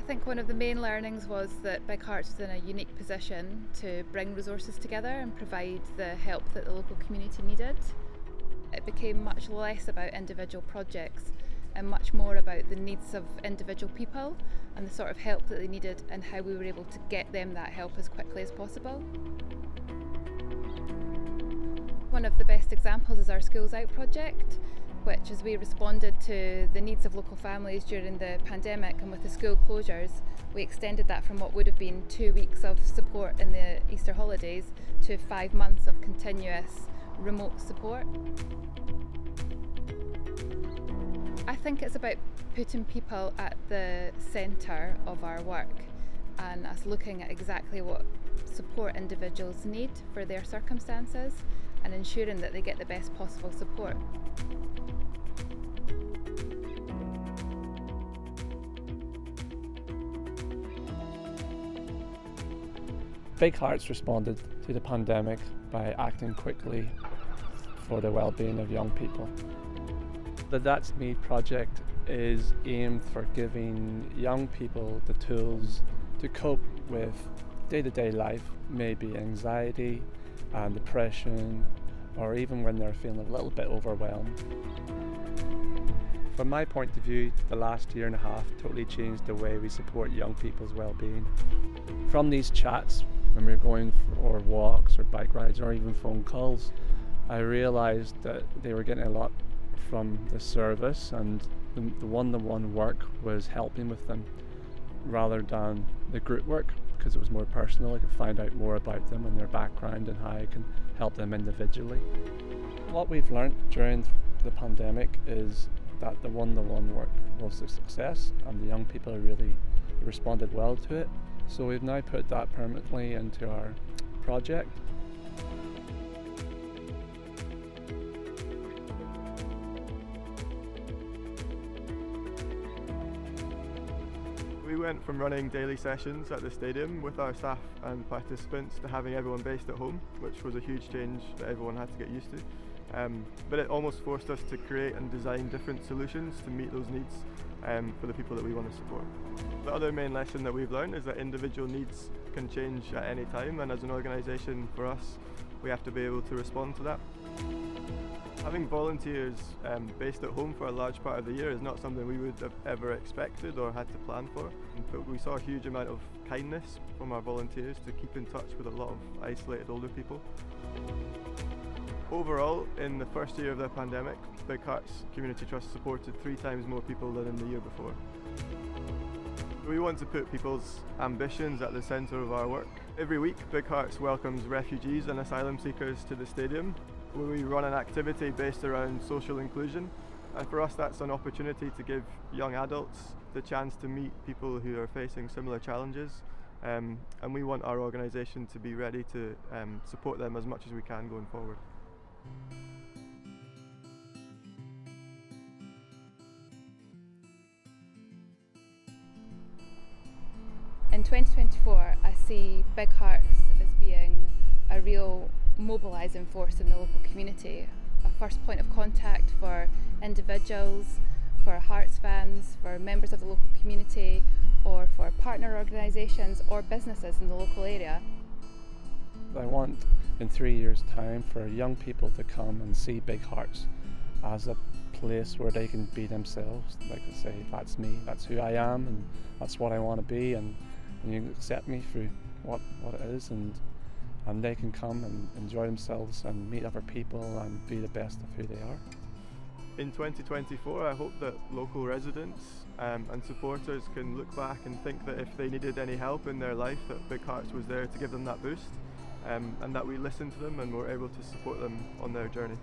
think one of the main learnings was that Big Hearts was in a unique position to bring resources together and provide the help that the local community needed. It became much less about individual projects and much more about the needs of individual people and the sort of help that they needed and how we were able to get them that help as quickly as possible. One of the best examples is our Schools Out project, which, as we responded to the needs of local families during the pandemic and with the school closures, we extended that from what would have been 2 weeks of support in the Easter holidays to 5 months of continuous remote support. I think it's about putting people at the centre of our work and us looking at exactly what support individuals need for their circumstances and ensuring that they get the best possible support. Big Hearts responded to the pandemic by acting quickly for the well-being of young people. The That's Me project is aimed for giving young people the tools to cope with day-to-day life, maybe anxiety and depression, or even when they're feeling a little bit overwhelmed. From my point of view, the last year and a half totally changed the way we support young people's well-being. From these chats, when we were going for walks or bike rides or even phone calls, I realised that they were getting a lot from the service, and the one-to-one work was helping with them rather than the group work, because it was more personal. I could find out more about them and their background and how I can help them individually. What we've learnt during the pandemic is that the one-to-one work was a success and the young people really responded well to it. So we've now put that permanently into our project. We went from running daily sessions at the stadium with our staff and participants to having everyone based at home, which was a huge change that everyone had to get used to. But it almost forced us to create and design different solutions to meet those needs for the people that we want to support. The other main lesson that we've learned is that individual needs can change at any time, and as an organisation, for us, we have to be able to respond to that. Having volunteers based at home for a large part of the year is not something we would have ever expected or had to plan for, but we saw a huge amount of kindness from our volunteers to keep in touch with a lot of isolated older people. Overall, in the first year of the pandemic, Big Hearts Community Trust supported 3 times more people than in the year before. We want to put people's ambitions at the centre of our work. Every week, Big Hearts welcomes refugees and asylum seekers to the stadium, where we run an activity based around social inclusion. And for us, that's an opportunity to give young adults the chance to meet people who are facing similar challenges. And we want our organisation to be ready to support them as much as we can going forward. In 2024, I see Big Hearts as being a real mobilising force in the local community, a first point of contact for individuals, for Hearts fans, for members of the local community, or for partner organisations or businesses in the local area. I want in 3 years' time for young people to come and see Big Hearts as a place where they can be themselves. They can say, that's me, that's who I am, and that's what I want to be, and you can accept me through what it is, and they can come and enjoy themselves and meet other people and be the best of who they are. In 2024, I hope that local residents and supporters can look back and think that if they needed any help in their life, that Big Hearts was there to give them that boost, and that we listened to them and were able to support them on their journey.